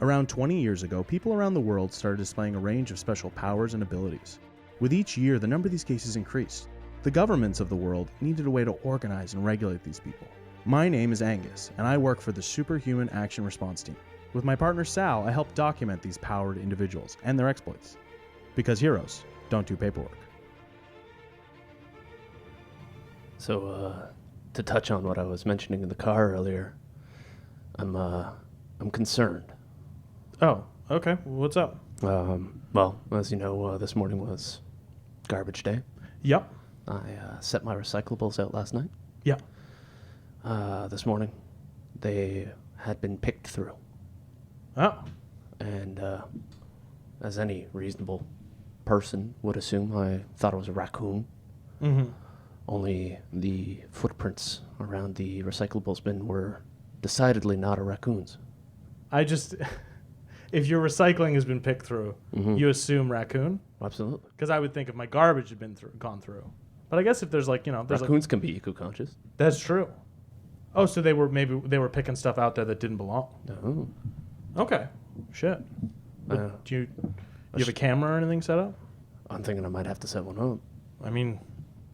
Around 20 years ago, people around the world started displaying a range of special powers and abilities. With each year, the number of these cases increased. The governments of the world needed a way to organize and regulate these people. My name is Angus, and I work for the Superhuman Action Response Team. With my partner Sal, I help document these powered individuals and their exploits. Because heroes don't do paperwork. So, to touch on what I was mentioning in the car earlier, I'm concerned. Oh, okay. What's up? Well, as you know, this morning was garbage day. Yep. I set my recyclables out last night. Yep. This morning, they had been picked through. Oh. And as any reasonable person would assume, I thought it was a raccoon. Mm-hmm. Only the footprints around the recyclables bin were decidedly not a raccoon's. If your recycling has been picked through, you assume raccoon? Absolutely. Because I would think if my garbage had been gone through. But I guess if there's raccoons can be eco-conscious. That's true. Oh, so they were picking stuff out there that didn't belong. Oh. Okay. Shit. Do you have a camera or anything set up? I'm thinking I might have to set one up. I mean,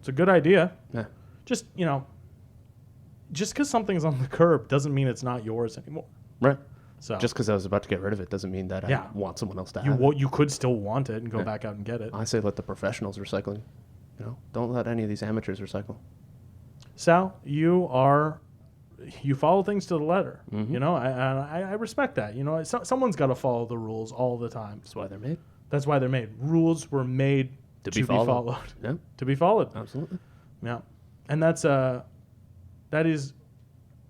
it's a good idea. Yeah. Just because something's on the curb doesn't mean it's not yours anymore. Right. So just because I was about to get rid of it doesn't mean that I want someone else to have it. You could still want it and go back out and get it. I say let the professionals recycling. Don't let any of these amateurs recycle. Sal, you follow things to the letter. Mm-hmm. I respect that. Someone's got to follow the rules all the time. That's why they're made. That's why they're made. Rules were made to be followed. Yeah. To be followed. Absolutely. Yeah. And that is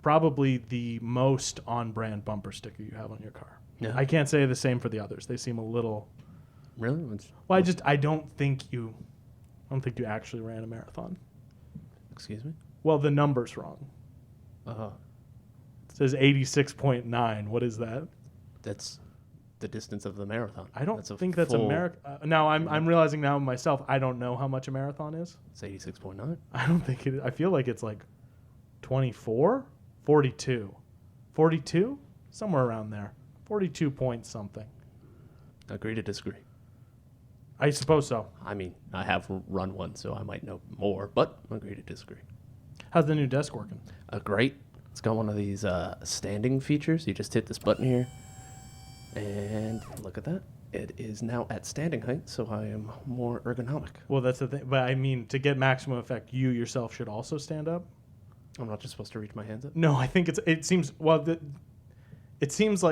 probably the most on-brand bumper sticker you have on your car. Yeah. I can't say the same for the others. They seem a little... Really? Well, I don't think you actually ran a marathon. Excuse me? Well, the number's wrong. Uh-huh. It says 86.9. What is that? That's the distance of the marathon. I don't think that's a marathon. Now, I'm realizing now myself, I don't know how much a marathon is. It's 86.9. I don't think it is. I feel like it's like 24? 42. 42? Somewhere around there. 42 point something. Agree to disagree. I suppose so. I mean, I have run one, so I might know more, but agree to disagree. How's the new desk working? Great. It's got one of these standing features. You just hit this button here, and look at that. It is now at standing height, so I am more ergonomic. Well, that's the thing. But I mean, to get maximum effect, you yourself should also stand up. I'm not just supposed to reach my hands up? No, I think it seems like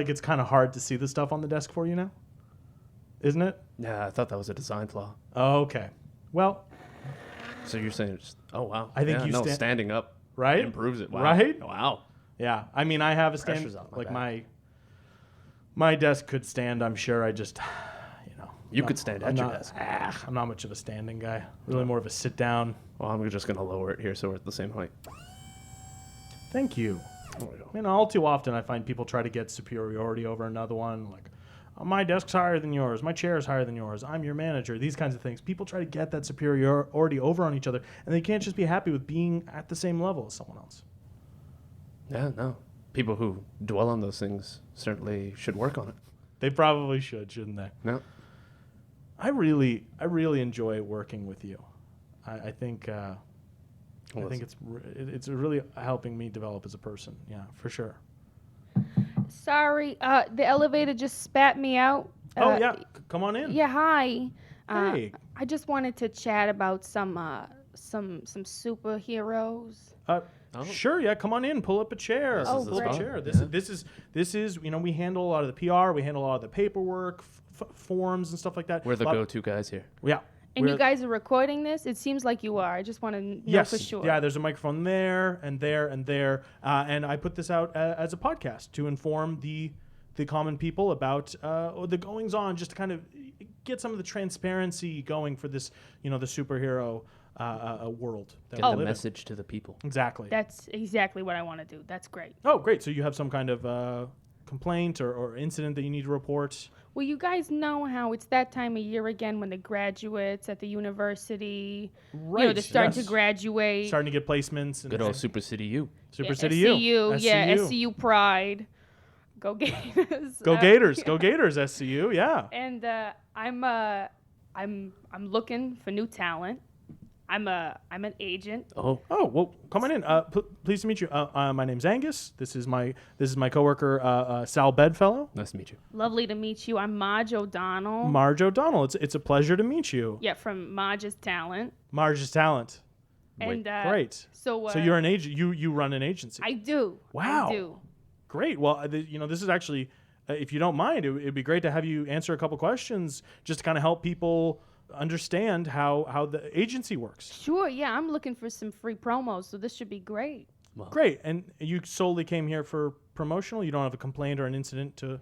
it's kind of hard to see the stuff on the desk for you now. Isn't it? Yeah, I thought that was a design flaw. Oh, okay. Well, so you're saying it's I think standing up right improves it. Wow. Right? Wow. Yeah. I mean, I have a stand Pressure's off my like back. my desk could stand. I'm sure. I just you could stand at your desk. I'm not much of a standing guy. Really more of a sit down. Well, I'm just gonna lower it here so we're at the same height. Thank you. All too often I find people try to get superiority over another one, like, oh, my desk's higher than yours, my chair is higher than yours, I'm your manager, these kinds of things. People try to get that superiority over on each other, and they can't just be happy with being at the same level as someone else. Yeah, no. People who dwell on those things certainly should work on it. They probably should, shouldn't they? No. I really enjoy working with you. I think it's really helping me develop as a person. Yeah, for sure. Sorry, the elevator just spat me out. Come on in. Yeah, hi. Hey. I just wanted to chat about some superheroes. Sure, yeah, come on in. Pull up a chair. Oh, Pull up a great. chair. This is we handle a lot of the PR, we handle a lot of the paperwork, forms and stuff like that. We're the go-to guys here. Yeah. And you guys are recording this? It seems like you are. I just want to know for sure. Yeah, there's a microphone there and there and there. And I put this out as a podcast to inform the common people about the goings-on, just to kind of get some of the transparency going for this, the superhero world. Get the message to the people. Exactly. That's exactly what I want to do. That's great. Oh, great. So you have some kind of complaint or incident that you need to report? Well, you guys know how it's that time of year again when the graduates at the university, they're starting to graduate. Starting to get placements. Good old Super City U. Super City U. SCU, yeah, SCU Pride. Go Gators. Go Gators. Go Gators, SCU. Yeah. And I'm looking for new talent. I'm an agent. Oh, Well, come on in. Pleased to meet you. My name's Angus. This is my coworker, Sal Bedfellow. nice to meet you. Lovely to meet you. I'm Marge O'Donnell. Marge O'Donnell. It's a pleasure to meet you. Yeah, from Marge's Talent. Marge's Talent. And Great. So you're an agent. You run an agency. I do. Wow. I do. Great. Well, this is actually, if you don't mind, it'd be great to have you answer a couple questions just to kind of help people understand how the agency works. Sure. Yeah, I'm looking for some free promos, so this should be great. Well, Great. And you solely came here for promotional? You don't have a complaint or an incident to...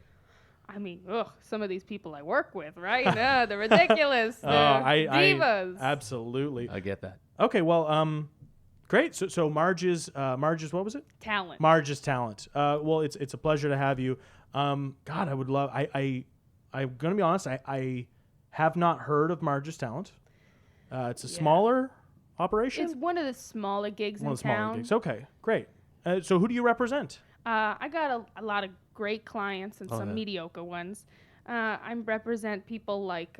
I mean, some of these people I work with, right? They're ridiculous. They're divas. Absolutely. I get that. Okay, well, great. So Marge's what was it? Talent. Marge's Talent. Well, it's a pleasure to have you. God, I would love. I'm gonna be honest. I have not heard of Marge's Talent. It's a smaller operation. It's one of the smaller gigs One in of the smaller town. gigs. Okay, great. So who do you represent? I got a lot of great clients and some yeah. mediocre ones. I represent people like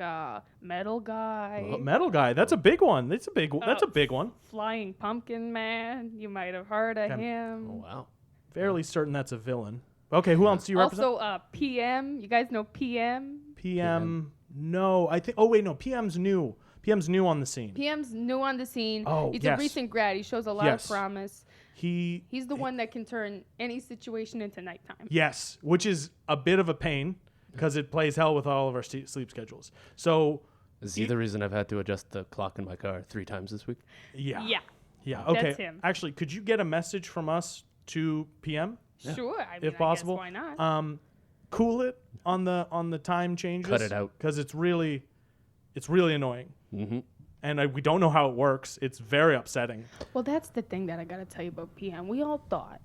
Metal Guy, Metal Guy. That's a big one. That's a big one. Flying Pumpkin Man. You might have heard of him. Oh, wow. Fairly certain that's a villain. Okay, who else do you represent? Also, PM. You guys know PM? PM. No, I think. Oh wait, no. PM's new. PM's new on the scene. PM's new on the scene. Oh, He's yes. a recent grad. He shows a lot Yes. of promise. He's the one that can turn any situation into nighttime. Yes, which is a bit of a pain because it plays hell with all of our sleep schedules. So Is he the reason I've had to adjust the clock in my car 3 times this week? yeah, Yeah. Okay, That's him. actually, could you get a message from us to PM Sure. I mean, if possible? I guess why not? Cool it on the time changes. Cut it out. because it's really annoying. Mm-hmm. And we don't know how it works. It's very upsetting. Well, that's the thing that I got to tell you about PM. We all thought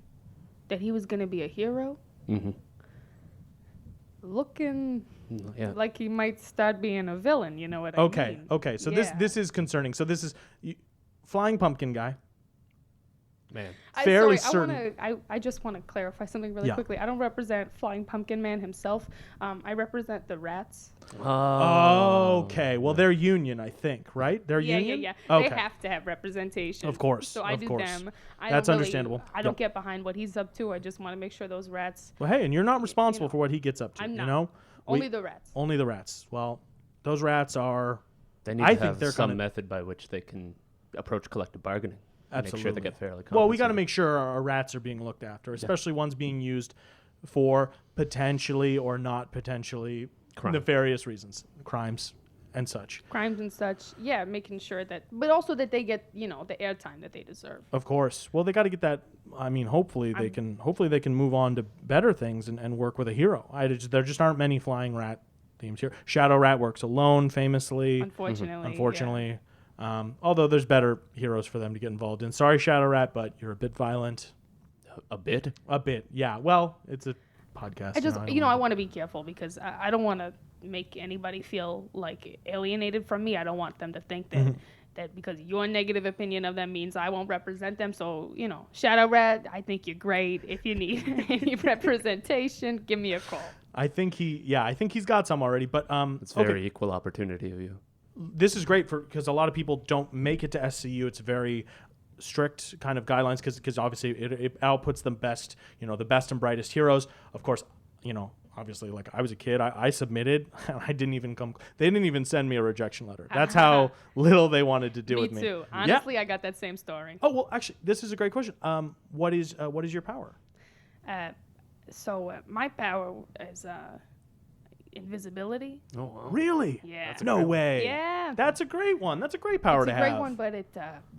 that he was going to be a hero. Mm-hmm. Looking Yeah. like he might start being a villain, you know what I mean? Okay. So Yeah. this is concerning. So this is Flying Pumpkin Guy. Man. Fairly certain. I just want to clarify something really Yeah. quickly. I don't represent Flying Pumpkin Man himself. I represent the rats. Okay. Well, they're union, I think, right? They're union? Yeah. Okay. They have to have representation. Of course, So I of do course. them. That's understandable. I don't Yep. get behind what he's up to. I just want to make sure those rats. Well, hey, and you're not responsible for what he gets up to. I'm You not. know, Only the rats. only the rats. Well, those rats are They need I to think have they're some gonna- method by which they can approach collective bargaining. Make sure absolutely they get fairly compensated. well. We got to make sure our rats are being looked after, especially ones being used for potentially or not potentially Crime. nefarious reasons, crimes and such. Crimes and such. Yeah, making sure that, but also that they get, the airtime that they deserve. Of course. Well, they got to get that. I mean, hopefully they can move on to better things and work with a hero. There just aren't many flying rat themes here. Shadow Rat works alone, famously. Unfortunately. Although there's better heroes for them to get involved in. Sorry, Shadow Rat, but you're a bit violent. A bit? A bit, yeah. Well, it's a podcast. I just, don't I wanna- want to be careful because I don't want to make anybody feel like alienated from me. I don't want them to think that that because your negative opinion of them means I won't represent them. So, Shadow Rat, I think you're great. If you need any representation, give me a call. I think he's got some already, but It's very equal opportunity of you. this is great because a lot of people don't make it to SCU. It's very strict kind of guidelines because obviously it outputs the best and brightest heroes. Of course, obviously, like I was a kid, I submitted. I didn't even come. They didn't even send me a rejection letter. That's how little they wanted to do with me. Me too. Honestly, I got that same story. Oh well, actually, this is a great question. What is your power? So my power is invisibility. Oh, wow. Really? Yeah. No way. Yeah. That's a great one. That's a great power It's to a great have. one, but it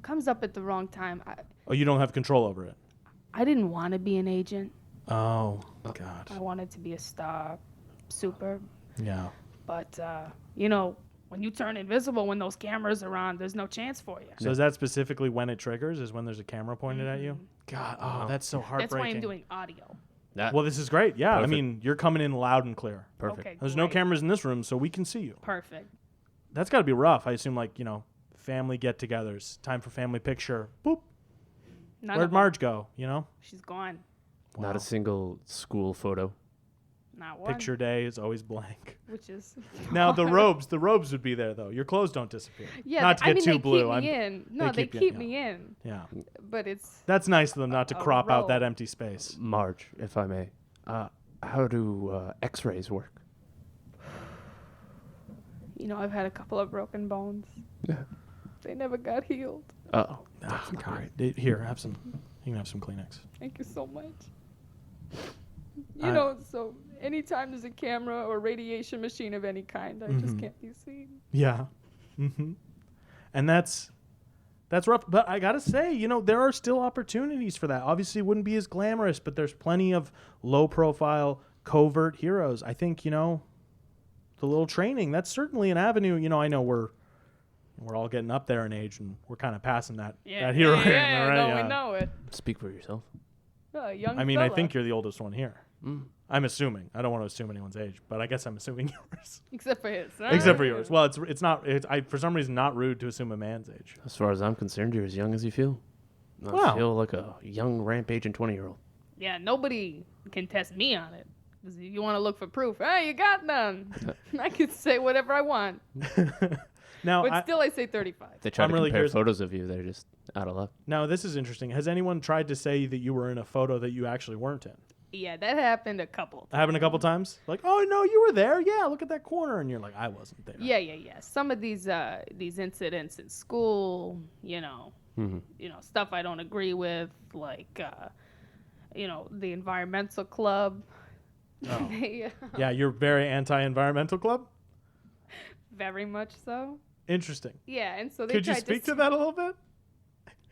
comes up at the wrong time. Oh, you don't have control over it. I didn't want to be an agent. Oh God. I wanted to be a star, super. Yeah. But when you turn invisible, when those cameras are on, there's no chance for you. So is that specifically when it triggers? Is when there's a camera pointed at you? God. Oh, that's so heartbreaking. That's why I'm doing audio. Well, this is great. Yeah. Perfect. I mean, you're coming in loud and clear. Perfect. Okay, There's no great. cameras in this room, so we can see you. Perfect. That's got to be rough. I assume, family get-togethers, time for family picture. Boop. None Where'd of them. Marge go? She's gone. Not a single school photo. Not one. Picture day is always blank. Which is Now the robes would be there though. Your clothes don't disappear. Yeah, not to get too they blue. keep me in. No, they keep me in. Yeah, But it's that's nice of them not to A crop out that robe. empty space. Marge, if I may, how do X-rays work? I've had a couple of broken bones. Yeah. They never got healed. Oh, Ah, God. Here, have some. You can have some Kleenex. Thank you so much. I- So anytime there's a camera or radiation machine of any kind, I just can't be seen. Yeah. And that's rough. But I gotta say, there are still opportunities for that. Obviously, it wouldn't be as glamorous, but there's plenty of low-profile, covert heroes. I think the little training. That's certainly an avenue. I know we're all getting up there in age, and we're kind of passing that hero era, right? No, we know it. speak for yourself. Young I mean, I fella. think you're the oldest one here. Mm. I'm assuming. I don't want to assume anyone's age, but I guess I'm assuming yours. Except for his. Except for yours. Well, it's not. For some reason not rude to assume a man's age. As far as I'm concerned, you're as young as you feel. Wow. I feel like a young, rampaging 20-year-old. Yeah, nobody can test me on it. 'Cause if you want to look for proof, hey, you got none. I can say whatever I want. Now, But still, I say 35. They try I'm to really compare curious- photos of you. They're just out of luck. now this is interesting. Has anyone tried to say that you were in a photo that you actually weren't in? Yeah, that happened a couple. Happened a couple times. Like, oh no, you were there. Yeah, look at that corner, and you're like, I wasn't there. Yeah. Some of these incidents in school, stuff I don't agree with, like the environmental club. Oh. They, Yeah, you're very anti-environmental club. very much so. Interesting. Yeah, and so they Could you tried speak to that a little bit?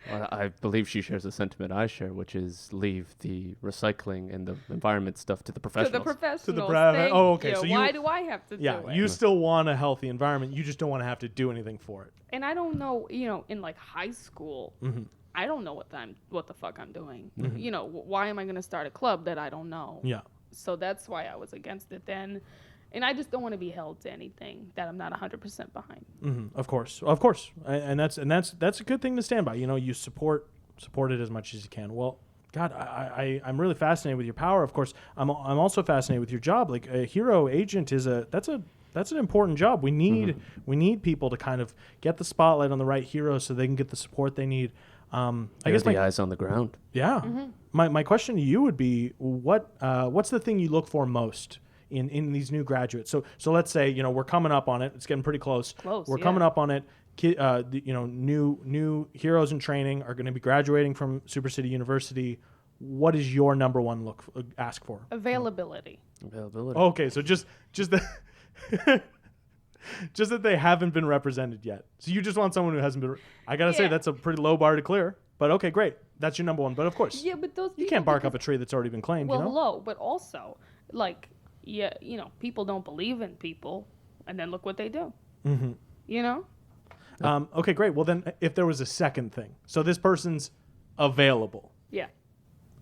Well, I believe she shares the sentiment I share, which is leave the recycling and the environment stuff to the to professionals. the professionals. private- Thank oh, okay, you. so why you- do I have to do Yeah, it? you still want a healthy environment. You just don't want to have to do anything for it. And I don't know, in like high school, Mm-hmm. I don't know what the fuck I'm doing. Why am I going to start a club that I don't know? Yeah. So that's why I was against it then. And I just don't want to be held to anything that I'm not 100% behind. Of course, and that's a good thing to stand by. You support it as much as you can. Well, God, I'm really fascinated with your power. Of course, I'm also fascinated with your job. Like a hero agent that's an important job. We need people to kind of get the spotlight on the right heroes so they can get the support they need. I guess the eyes on the ground. yeah. My question to you would be what's the thing you look for most in these new graduates? So let's say we're coming up on it. It's getting pretty close. We're Coming up on it. New heroes in training are going to be graduating from Super City University. What is your number one ask for? Availability. Availability. Okay, so just that just that they haven't been represented yet. So you just want someone who hasn't been. I gotta say Yeah. that's a pretty low bar to clear. But okay, great. That's your number one. But of course, Yeah, but those you can't bark up a tree that's already been claimed. Well, hello, but also, like, people don't believe in people, and then look what they do. Okay, great. Well, then if there was a second thing, so this person's available. Yeah.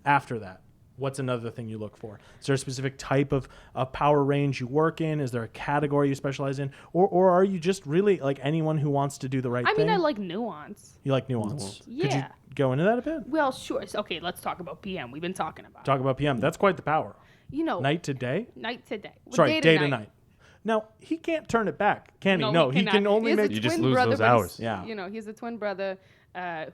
After that, what's another thing you look for? Is there a specific type of power range you work in? Is there a category you specialize in? Or are you just really like anyone who wants to do the right I thing? mean, I like nuance. You like nuance. Could you Yeah. go into that a bit? Well, sure. Okay, let's talk about PM. We've been talking about Talk about PM. That's quite the power. Night to day? night to day. Well, Sorry, day to night. Now, he can't turn it back, can he? No, he cannot. can only He has make... a You just twin lose brother, those but hours. Yeah. He's a twin brother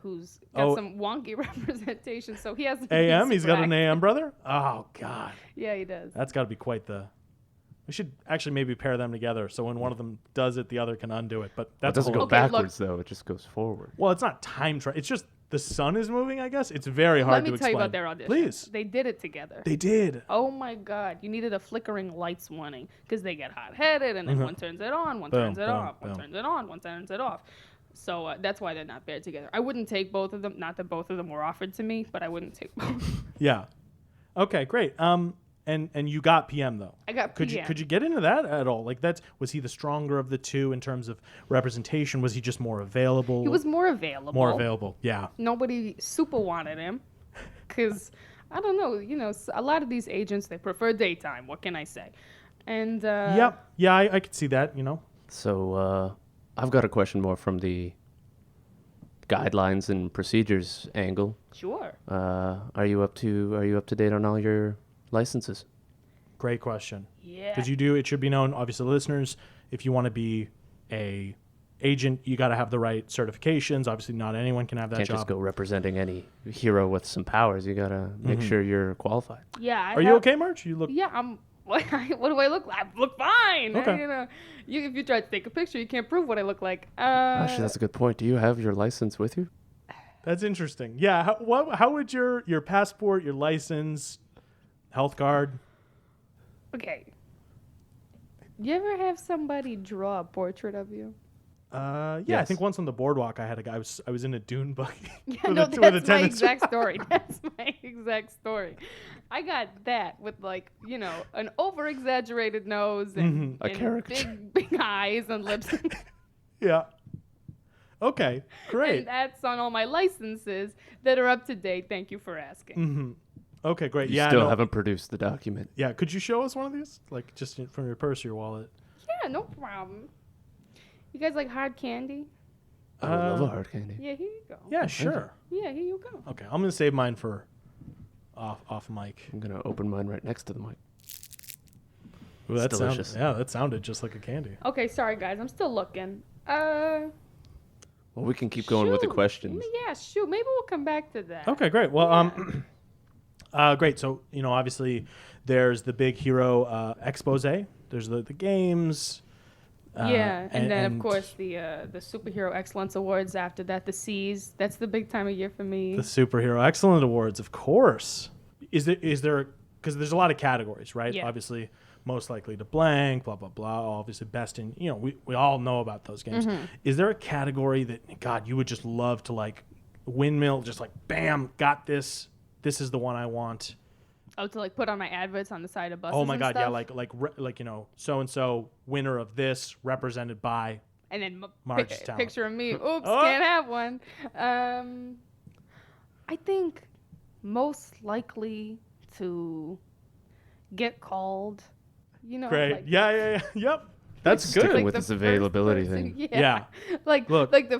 who's got Oh. some wonky representation, so he has AM? He's got an AM. AM brother? Oh, God. Yeah, he does. That's got to be quite the... We should actually maybe pair them together so when one of them does it, the other can undo it. But It that's doesn't a go whole- Okay, look. backwards, though. It just goes forward. Well, it's not time travel. It's just the sun is moving, I guess. It's very hard Let to me explain. tell you about their audition. Please. They did it together. They did. Oh my God! You needed a flickering lights warning because they get hot-headed, and then one turns it on, one Boom, turns it boom, off, one boom. turns it on, one turns it off. So that's why they're not paired together. I wouldn't take both of them. Not that both of them were offered to me, but I wouldn't take both. Yeah. Okay, great. And you got PM though. I got Could PM. you get into that at all? Like was he the stronger of the two in terms of representation? Was he just more available? He was more available. more available. Yeah. Nobody super wanted him because I don't know. A lot of these agents they prefer daytime. What can I say? And Yep. Yeah, I could see that, So I've got a question more from the guidelines and procedures angle. Sure. Are you up to date on all your licenses? Great question. Yeah. Because it should be known, obviously, listeners, if you want to be a agent, you got to have the right certifications. Obviously, not anyone can have that Can't job. just go representing any hero with some powers. You gotta make sure you're qualified. Yeah. Are you okay, Marge? You look. Yeah, I'm. What do I look like? I look fine. Okay. If you try to take a picture, you can't prove what I look like. Actually, that's a good point. Do you have your license with you? That's interesting. Yeah. How would your passport, your license, health card? Okay. You ever have somebody draw a portrait of you? Yeah, I Yes. think once on the boardwalk, I had a guy. I was in a dune buggy. Yeah, with no, a- with a that's my tennis exact story. That's my exact story. I got that with an over-exaggerated nose and, A caricature. big eyes and lips. Yeah. Okay. Great. And that's on all my licenses that are up to date. Thank you for asking. Okay. Great. You Yeah. still no. haven't produced the document. Yeah. Could you show us one of these, like just from your purse or your wallet? Yeah, no problem. You guys like hard candy? I would love a hard candy. Yeah, here you go. Yeah. Sure. Yeah, here you go. Okay. I'm gonna save mine for off mic. I'm gonna open mine right next to the mic. Ooh, that delicious. that sounded just like a candy. Okay, sorry guys, I'm still looking. Well, we can keep going with the shoot. questions. Yeah, shoot. Maybe we'll come back to that. Okay. Great. Well. Great. So obviously, there's the big hero expose. There's the games. Yeah, and then of course the Superhero Excellence Awards after that, the C's. That's the big time of year for me. The Superhero Excellent Awards, of course. Is there because there's a lot of categories, right? Yeah. Obviously, most likely to blank, blah blah blah. Obviously, best in we all know about those games. Is there a category that God you would just love to like windmill, just like bam, got this. This is the one I want. Oh, to like put on my adverts on the side of buses. Oh my and God, stuff? yeah, like so and so winner of this represented by. And then Marge's talent. picture of me. Oops, Oh. can't have one. I think most likely to get called. Great. Like, Yep. That's Sticking good. with the this first availability person- thing. Yeah. Like Look. like the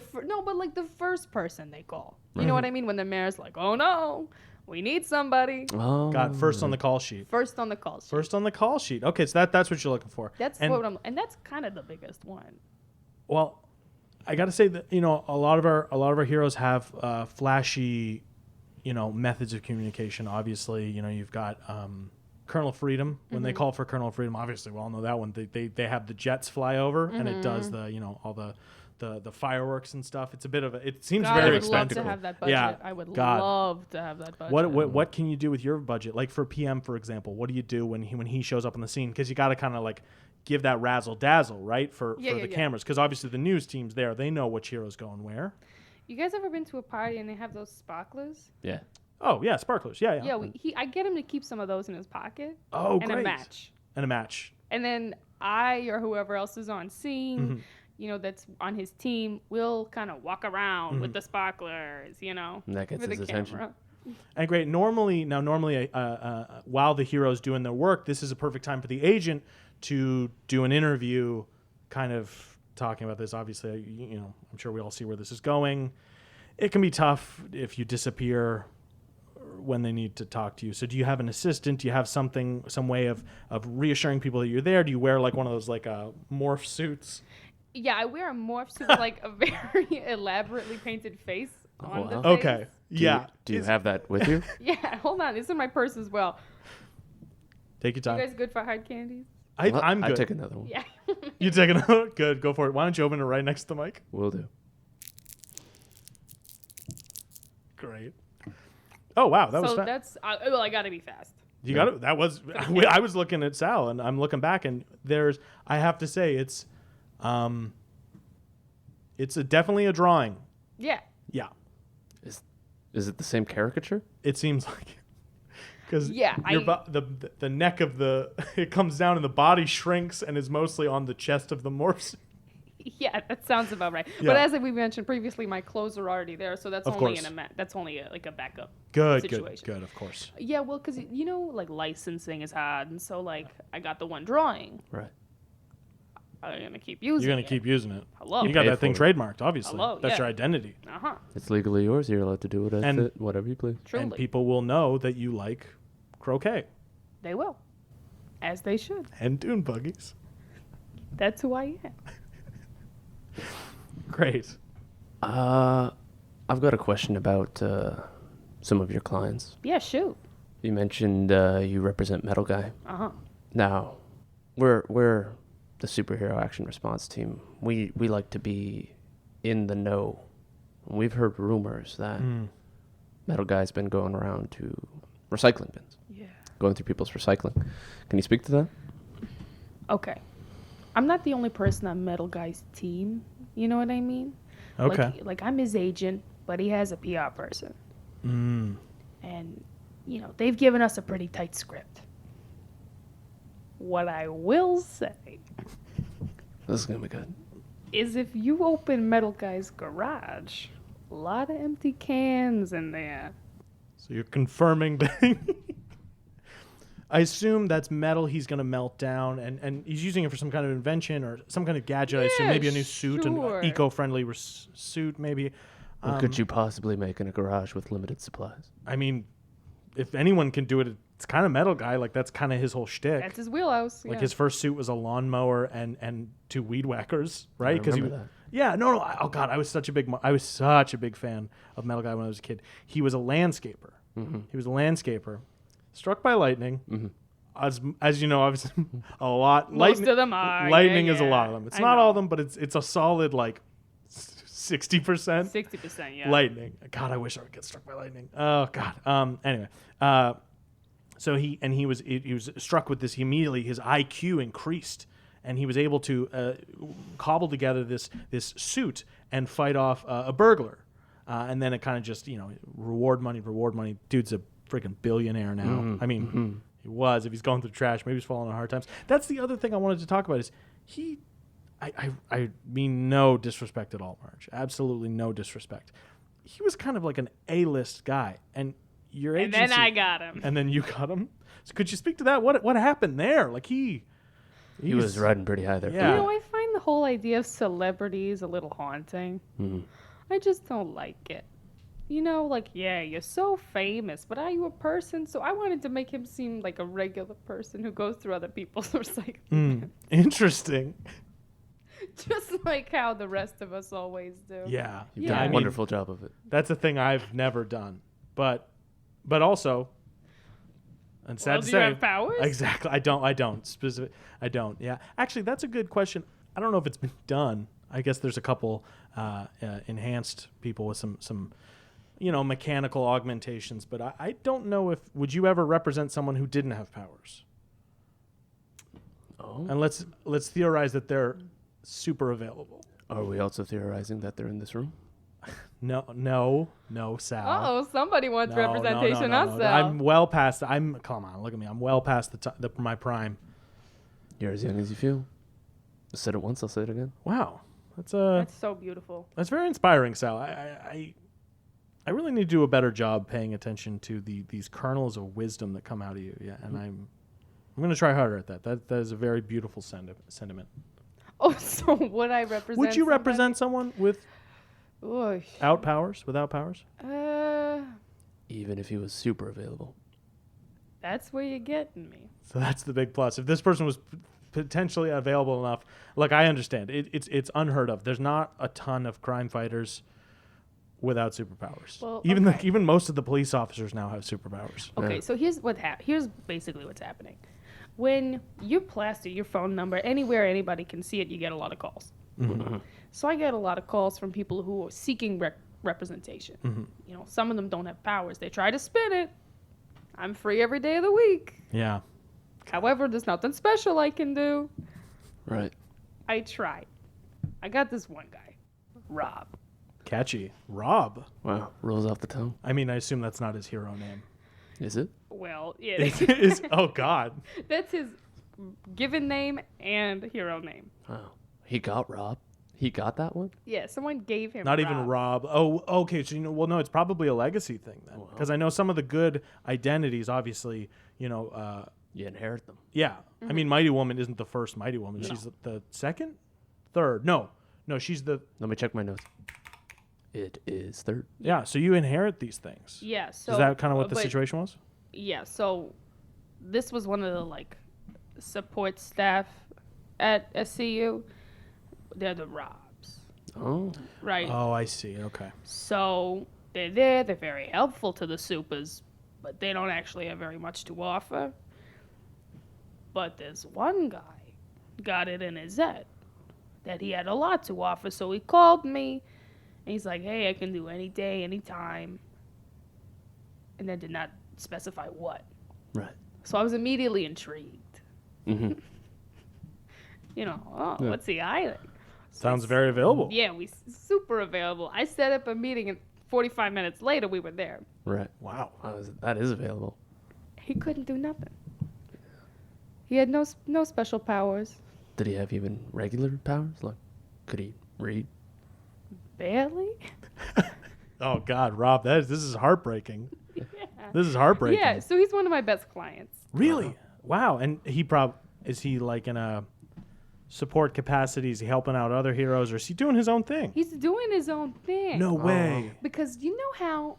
first person they call. You know what I mean? When the mayor's like, "Oh no, we need somebody." Oh, Got first on the call sheet. First on the call sheet. First on the call sheet. Okay, so that's what you're looking for. That's and, and that's kind of the biggest one. Well, I got to say that a lot of our heroes have flashy, methods of communication. Obviously, you've got Colonel Freedom. When they call for Colonel Freedom, obviously we all know that one. They have the jets fly over and it does the all the fireworks and stuff. It's a bit of it seems God, very I would expensive. love to have that budget. Yeah, I would God. love to have that budget. What can you do with your budget? Like for PM, for example, what do you do when he shows up on the scene? Because you got to kind of like give that razzle dazzle, right? For the cameras, because obviously the news team's there. They know which hero's going where. You guys ever been to a party and they have those sparklers? yeah. Oh yeah, sparklers. Yeah. Yeah, I get him to keep some of those in his pocket. Oh, and great. a match. And a match. And then I or whoever else is on scene, that's on his team, will kind of walk around with the sparklers, And that gets with his the attention. camera. And great. Normally, while the hero's doing their work, this is a perfect time for the agent to do an interview, kind of talking about this. Obviously, I'm sure we all see where this is going. It can be tough if you disappear when they need to talk to you. So do you have an assistant? Do you have some way of reassuring people that you're there? Do you wear like one of those like morph suits? Yeah, I wear a morph suit with like a very elaborately painted face on the wow. face. Okay. Yeah. Do you have that with you? Yeah, hold on. It's in my purse as well. Take your You time. guys good for hard candies? I'm good. I take another one. Yeah. You take another? Good. Go for it. Why don't you open it right next to the mic? Will do. Great. Oh wow, that was So fast. that's I gotta be fast. You got it. That was. I was looking at Sal, and I'm looking back, and I have to say, it's definitely a drawing. Yeah. Yeah, Is it the same caricature? it seems like. Because Yeah, the neck of it comes down and the body shrinks and is mostly on the chest of the morphs. Yeah, that sounds about right. Yeah. But as we mentioned previously, my clothes are already there, so that's Of only course. that's only like a backup Good, situation. good, of course. Yeah, well, because like licensing is hard, and so like I got the one drawing. Right. I'm gonna keep using. You're gonna it. keep using it. Hello. You got Pay that thing for it. trademarked, obviously. Hello, That's yeah. your identity, It's legally yours. You're allowed to do And- whatever you please. Truly, and people will know that you like croquet. they will. As they should. And dune buggies. That's who I am. Great. I've got a question about some of your clients. Yeah, shoot. You mentioned you represent Metal Guy. Uh-huh. Now, we're the superhero action response team. We like to be in the know. We've heard rumors that Metal Guy's been going around to recycling bins. Yeah. Going through people's recycling. Can you speak to that? Okay. I'm not the only person on Metal Guy's team. You know what I mean? Okay. Like I'm his agent, but he has a PR person. Mm. And, they've given us a pretty tight script. What I will say This is going to be good. is if you open Metal Guy's garage, a lot of empty cans in there. So you're confirming that. I assume that's metal he's going to melt down, and he's using it for some kind of invention or some kind of gadget. I assume Yeah, maybe a new suit, sure. an eco-friendly suit, maybe. What could you possibly make in a garage with limited supplies? I mean, if anyone can do it, it's kind of Metal Guy. Like, that's kind of his whole shtick. That's his wheelhouse. Like, yeah. his first suit was a lawnmower and 2 weed whackers, right? I remember that. Yeah, no. Oh God, I was such a big fan of Metal Guy when I was a kid. He was a landscaper. Mm-hmm. He was a landscaper, struck by lightning. Mm-hmm. As you know, obviously, a lot. Most of them are. Lightning yeah, is a yeah. lot of them. It's I not know. all of them, but it's a solid 60%. 60%, yeah. Lightning. God, I wish I would get struck by lightning. Oh God. Anyway, so he was struck with this. Immediately, his IQ increased, and he was able to cobble together this suit and fight off a burglar. And then it kind of just reward money. Dude's a freaking billionaire now. Mm-hmm. I mean, he was. If he's going through trash, maybe he's falling on hard times. That's the other thing I wanted to talk about is he. I mean no disrespect at all, Marge. Absolutely no disrespect. He was kind of like an A-list guy, and your agency. And then I got him. And then you got him. So could you speak to that? What happened there? Like He was riding pretty high there. Yeah. I find the whole idea of celebrities a little haunting. Mm-hmm. I just don't like it. Yeah, you're so famous, but are you a person? So I wanted to make him seem like a regular person who goes through other people's recycling. Interesting. Just like how the rest of us always do. Yeah. You've Yeah. done I a mean- wonderful job of it. That's a thing I've never done. But also, and sad Well, to do say, you have powers? Exactly. I don't. I don't. Yeah. Actually, that's a good question. I don't know if it's been done. I guess there's a couple enhanced people with some mechanical augmentations, but I don't know if would you ever represent someone who didn't have powers? Oh. And let's theorize that they're super available. Are we also theorizing that they're in this room? No, Sal. Oh, somebody wants representation. No. Us, Sal. I'm well past. Come on, look at me. I'm well past my prime. You're as young as you feel. I said it once, I'll say it again. Wow, that's so beautiful. that's very inspiring, Sal. I really need to do a better job paying attention to these kernels of wisdom that come out of you. Yeah, and I'm going to try harder at that. That is a very beautiful sentiment. Oh, so would I represent? Would you somebody? represent someone without powers? Even if he was super available. That's where you're getting me. So that's the big plus. If this person was potentially available enough, look, I understand. It's unheard of. There's not a ton of crime fighters without superpowers. Well, even okay. even most of the police officers now have superpowers. Okay, Yeah. so here's basically what's happening. When you plaster your phone number anywhere anybody can see it, you get a lot of calls. Mm-hmm. So I get a lot of calls from people who are seeking representation. Mm-hmm. Some of them don't have powers. They try to spin it. I'm free every day of the week. Yeah. However, there's nothing special I can do. Right. I tried. I got this one guy, Rob. Catchy. Rob. Wow. Rolls off the tongue. I mean, I assume that's not his hero name. Is it? Well, yeah, Oh, God. that's his given name and hero name. Wow. He got Rob. He got that one? Yeah, someone gave him Not even Rob. Oh, okay. So, no, it's probably a legacy thing then. Because I know some of the good identities, obviously, You inherit them. yeah. Mm-hmm. I mean, Mighty Woman isn't the first Mighty Woman. No. She's the second? Third. No, she's the... Let me check my notes. It is third. Yeah, so you inherit these things. Yeah, so Is that kind of what the but- situation was? Yeah, so this was one of the support staff at SCU, they're the Robs, Oh. right? Oh, I see. Okay. So they're there. They're very helpful to the supers, but they don't actually have very much to offer. But there's one guy got it in his head that he had a lot to offer. So he called me, and he's like, "Hey, I can do any day, any time," and then did not specify what. Right. So I was immediately intrigued. Mm-hmm. Oh, what's he hiding? Sounds very available. Yeah, super available. I set up a meeting, and 45 minutes later, we were there. Right. Wow. That is available. He couldn't do nothing. He had no special powers. Did he have even regular powers? Like, could he read? Barely. Oh God, Rob, this is heartbreaking. Yeah. This is heartbreaking. Yeah, so he's one of my best clients. Really? Wow. And is he like in a support capacity? Is he helping out other heroes, or is he doing his own thing? He's doing his own thing. No way. Because you know how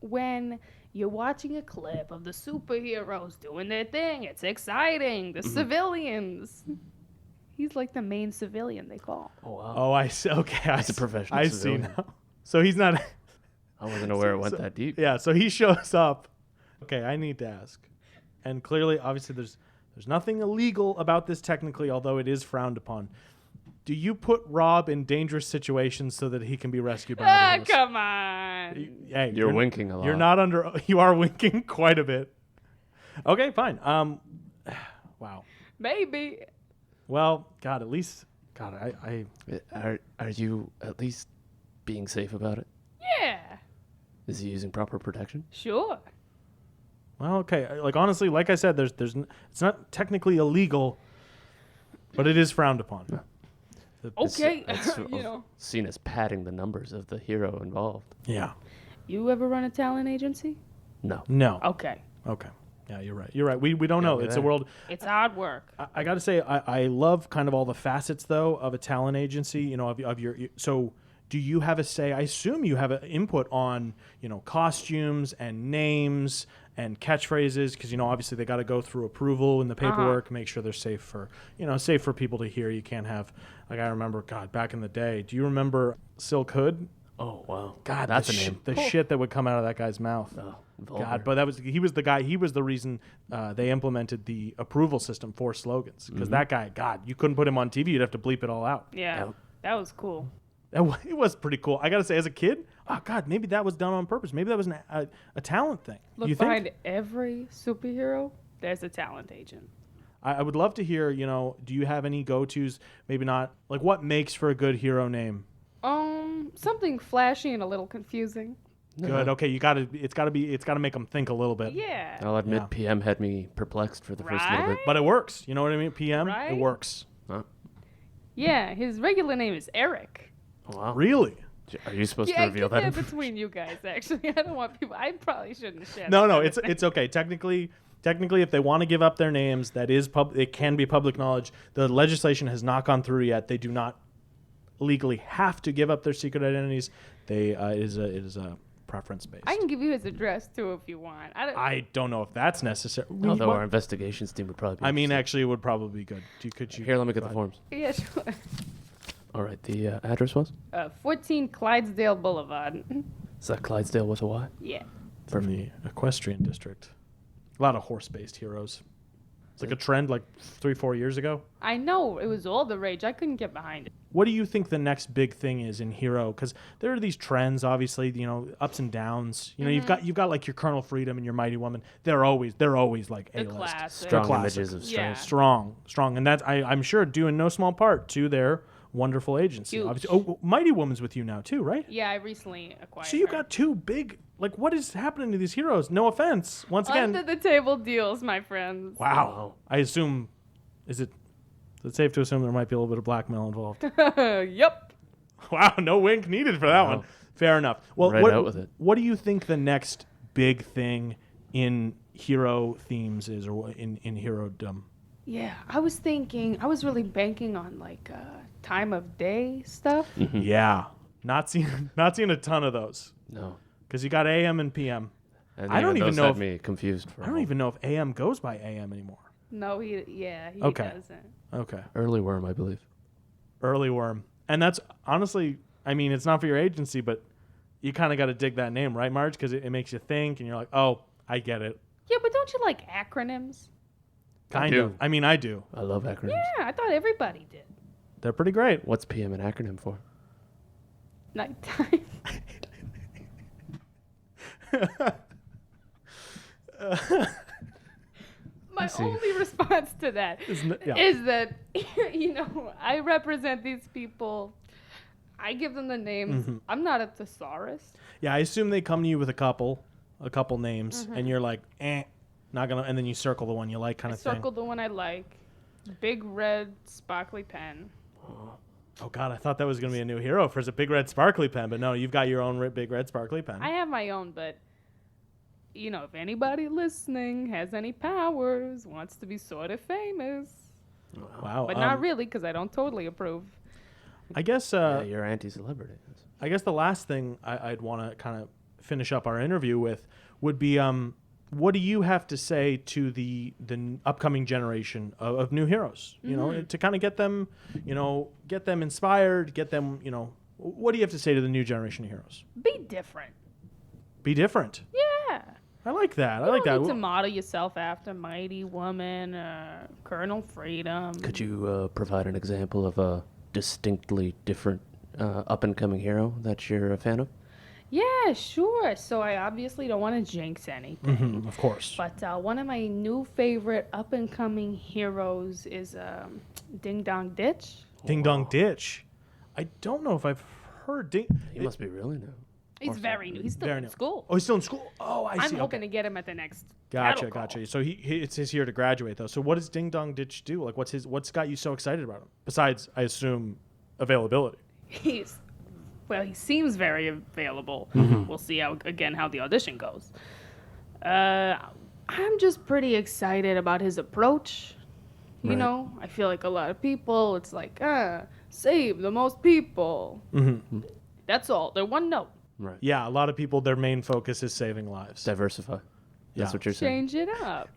when you're watching a clip of the superheroes doing their thing, it's exciting. The civilians. He's like the main civilian they call. Oh, wow. Oh, I see. Okay. He's a professional I civilian. see now. So he's not. I wasn't aware it went that deep. Yeah. So he shows up. Okay, I need to ask. And clearly, obviously, there's nothing illegal about this technically, although it is frowned upon. Do you put Rob in dangerous situations so that he can be rescued by other heroes? Come on. Hey, You're winking a lot. You're not under. You are winking quite a bit. Okay, fine. Wow. Maybe. Well, God, at least, God, I Are you at least being safe about it? Yeah. Is he using proper protection? Sure. well, okay. Like honestly, like I said, it's not technically illegal, but it is frowned upon. Okay. It's You know. seen as padding the numbers of the hero involved. Yeah. You ever run a talent agency? No. No. Okay. Okay. Yeah, you're right. You're right. We don't know. me It's a there. world. It's hard work. I got to say, I love kind of all the facets though of a talent agency. You know, of your. So, do you have a say? I assume you have an input on costumes and names and catchphrases because obviously they got to go through approval in the paperwork, make sure they're safe for safe for people to hear. You can't have I remember back in the day. Do you remember Silk Hood? Oh, wow. God, that's a the name. The shit that would come out of that guy's mouth. Oh, vulgar. God, but he was the guy. He was the reason they implemented the approval system for slogans. Because that guy, God, you couldn't put him on TV. You'd have to bleep it all out. Yeah. Yep. That was cool. It was pretty cool. I gotta say, as a kid, oh God, maybe that was done on purpose. Maybe that was a talent thing. Look, you think? behind every superhero, there's a talent agent. I would love to hear. Do you have any go-tos? Maybe not. Like, what makes for a good hero name? Something flashy and a little confusing. Good. Okay, it's gotta make them think a little bit. Yeah. I'll admit Yeah. PM had me perplexed for the first little bit. Right? But it works. You know what I mean? PM. It Right? works. Huh? Yeah, his regular name is Eric. Oh, wow. Really? Are you supposed to Yeah, reveal keep that? that information? between you guys, actually. I don't want people... I probably shouldn't share No, that. it's okay. Technically, if they want to give up their names, that is it can be public knowledge. The legislation has not gone through yet. They do not legally have to give up their secret identities. It is a preference based. I can give you his address, too, if you want. I don't know if that's necessary. Although our investigations team would probably be interested. Actually, it would probably be good. Could you? Here, let me get go the ahead. forms. Yeah, sure. All right, the address was? 14 Clydesdale Boulevard. Is that Clydesdale with a Y? Yeah. From the equestrian district. A lot of horse-based heroes. It's like a trend like 3-4 years ago. I know. It was all the rage. I couldn't get behind it. What do you think the next big thing is in hero? Because there are these trends, obviously, ups and downs. You've got like your Colonel Freedom and your Mighty Woman. They're always like The A-list. classic. Strong classic. images of Yeah. strength. Strong, and that's I'm sure due in no small part to their wonderful agency. Huge. Obviously. Oh, Mighty Woman's with you now too, right? Yeah, I recently acquired So you her. got two big. Like, what is happening to these heroes? No offense, once again. Under the table deals, my friends. Wow. I assume, is it safe to assume there might be a little bit of blackmail involved? Yep. Wow, no wink needed for that one. Fair enough. Well, Right out with it. What do you think the next big thing in hero themes is, or in herodom? Yeah, I was really banking on like time of day stuff. Yeah, not seeing a ton of those No. because you got AM and PM. And I don't even those know had if- me confused for I don't even know if AM goes by AM anymore. No, he Okay. doesn't. Okay. Early worm, I believe. Early worm. And that's honestly, I mean, it's not for your agency, but you kind of got to dig that name, right, Marge? Because it makes you think, and you're like, oh, I get it. Yeah, but don't you like acronyms? Kind do. of. I mean, I do. I love acronyms. Yeah, I thought everybody did. They're pretty great. What's PM an acronym for? Nighttime. My see. only response to that Yeah. is that, I represent these people. I give them the names. Mm-hmm. I'm not a thesaurus. Yeah, I assume they come to you with a couple names, and you're like, not gonna, and then you circle the one you like, kind I of thing. circled the one I like. Big red sparkly pen. Oh God, I thought that was gonna be a new hero for a big red sparkly pen, but no, you've got your own big red sparkly pen. I have my own, but if anybody listening has any powers, wants to be sort of famous, Wow, but not really, because I don't totally approve. I guess. Yeah, you're anti-celebrity. I guess the last thing I'd want to kind of finish up our interview with would be, what do you have to say to the upcoming generation of new heroes? You know, to kind of get them inspired, get them, what do you have to say to the new generation of heroes? Be different. Be different. Yeah. I like that. I You like don't that. need to model yourself after Mighty Woman, Colonel Freedom. Could you provide an example of a distinctly different up-and-coming hero that you're a fan of? Yeah, sure. So I obviously don't want to jinx anything. Of course. But one of my new favorite up-and-coming heroes is Ding Dong Ditch. Ding Dong Ditch. I don't know if I've heard Ding. He must be really new. He's very new. He's still Very in new. school. Oh, he's still in school. Oh, I I'm see. hoping Okay. to get him at the next. Gotcha, cattle call. gotcha. So it's his year to graduate though. So what does Ding Dong Ditch do? Like, what's got you so excited about him? Besides, I assume, availability. He seems very available. We'll see how the audition goes. I'm just pretty excited about his approach. You Right. know, I feel like a lot of people, it's like, save the most people. That's all. They're one note. Right. Yeah, a lot of people, their main focus is saving lives. Diversify. That's Yeah. what you're saying. Change it up.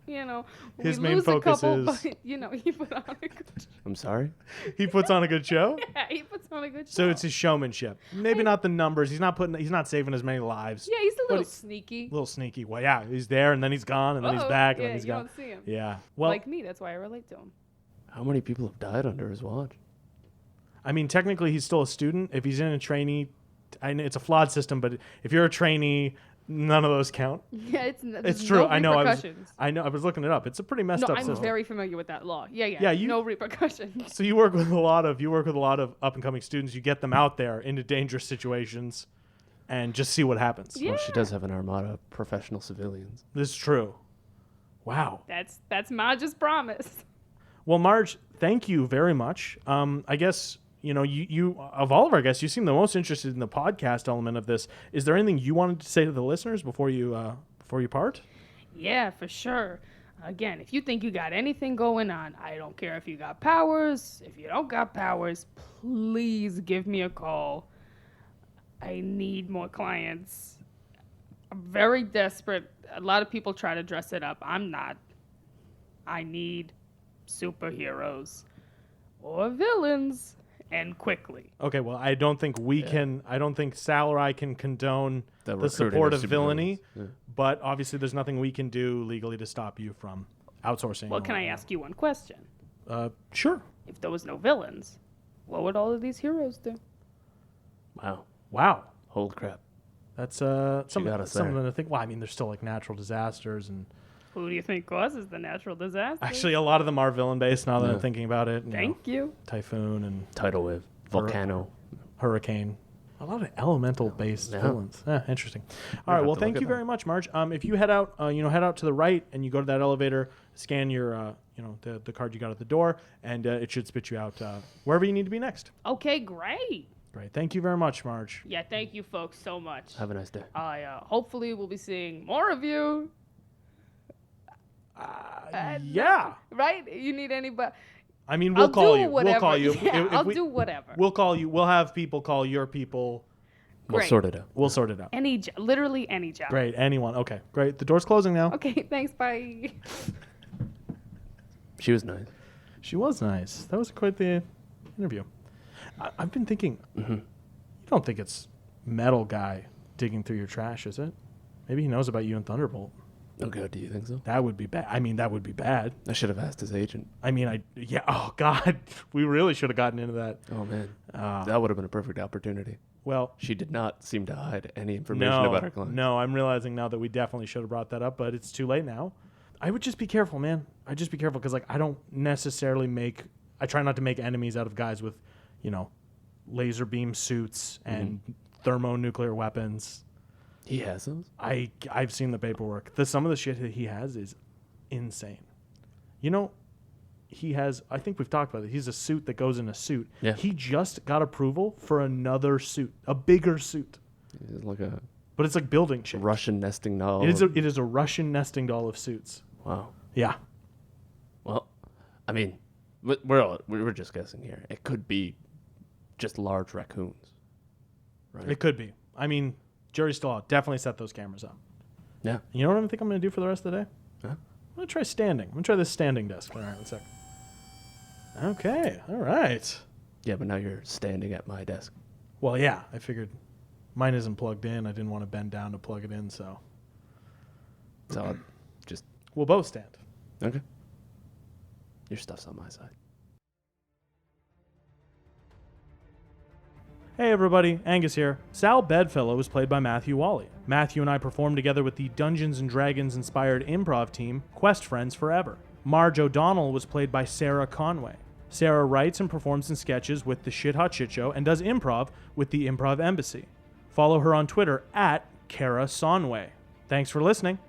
His we main lose focus a couple, is- but, he put on a good I'm sorry? He puts on a good show. Yeah, he puts on a good show. So it's his showmanship. Maybe not the numbers. He's not saving as many lives. Yeah, he's a little But sneaky. A little sneaky. Well, yeah, he's there and then he's gone and then he's Uh-oh. back and Yeah, then he's you gone. don't see him. Yeah. Well, Like me, that's why I relate to him. How many people have died under his watch? I mean, technically he's still a student. If he's in a trainee, I know it's a flawed system, but if you're a trainee, none of those count. Yeah, It's true. No I know. repercussions. I was looking it up. It's a pretty messed No, up I'm system. very familiar with that law. Yeah. Yeah, you- no repercussions. So you work with a lot of up and coming students. You get them out there into dangerous situations, and just see what happens. Yeah. Well, she does have an armada of professional civilians. This is true. Wow. That's Marge's promise. Well, Marge, thank you very much. I guess you of all of our guests, you seem the most interested in the podcast element of this. Is there anything you wanted to say to the listeners before you part? Yeah, for sure. Again, if you think you got anything going on, I don't care if you got powers. If you don't got powers, please give me a call. I need more clients. I'm very desperate. A lot of people try to dress it up. I'm not. I need superheroes or villains, and quickly. Okay, well, I don't think I don't think Sal or I can condone the recruiting support of supervillains. villainy, Yeah. but obviously there's nothing we can do legally to stop you from outsourcing. Well, can I ask you one question? Sure. If there was no villains, what would all of these heroes do? Wow. Wow. Holy crap. That's got something us there. to think. Well, I mean, there's still like natural disasters, and Who do you think causes the natural disaster? actually a lot of them are villain based. Now that I'm thinking about it, Thank you. typhoon and Tidal wave. Volcano. hurricane. A lot of elemental based Yeah. villains. Interesting. All right. have Well, to thank look you at that. very much, Marge. If you head out, head out to the right, and you go to that elevator, scan your, the card you got at the door, and it should spit you out wherever you need to be next. Okay, great. Great. Thank you very much, Marge. Yeah, thank you folks so much. Have a nice day. I hopefully will be seeing more of you. Yeah. Right? You need anybody? I mean, we'll I'll call do you. whatever. We'll call you. Yeah, I'll do whatever. We'll call you. We'll have people call your people. We'll Great. sort it out. We'll sort it out. Literally any job. Great. Anyone. Okay. Great. The door's closing now. Okay, thanks. Bye. She was nice. She was nice. That was quite the interview. I've been thinking, Mm-hmm. you don't think it's Metal Guy digging through your trash, is it? Maybe he knows about you and Thunderbolt. Oh, God, do you think so? That would be bad. I mean, that would be bad. I should have asked his agent. I mean, oh, God. We really should have gotten into that. Oh, man. That would have been a perfect opportunity. Well, She did not seem to hide any information about her client. no, I'm realizing now that we definitely should have brought that up, but it's too late now. I would just be careful, man. I'd just be careful because, like, I don't necessarily I try not to make enemies out of guys with, laser beam suits and thermonuclear weapons. He has those? I've seen the paperwork. Some of the shit that he has is insane. He has, I think we've talked about it. He's a suit that goes in a suit. Yeah. He just got approval for another suit, a bigger suit. He's like a But it's like building shit. Russian nesting doll. It is a Russian nesting doll of suits. Wow. Yeah. Well, I mean, we're just guessing here. It could be just large raccoons. Right? It could be. I mean, jury's still out. Definitely set those cameras up. Yeah. You know what I think I'm going to do for the rest of the day? Huh? I'm going to try standing. I'm going to try this standing desk. All right, 1 sec. Okay. All right. Yeah, but now you're standing at my desk. Well, yeah. I figured mine isn't plugged in. I didn't want to bend down to plug it in, so. So I'll just... We'll both stand. Okay. Your stuff's on my side. Hey everybody, Angus here. Sal Bedfellow was played by Matthew Wally. Matthew and I performed together with the Dungeons & Dragons inspired improv team, Quest Friends Forever. Marge O'Donnell was played by Sarah Conway. Sarah writes and performs in sketches with the Shit Hot Shit Show and does improv with the Improv Embassy. Follow her on Twitter at Kara Sonway. Thanks for listening.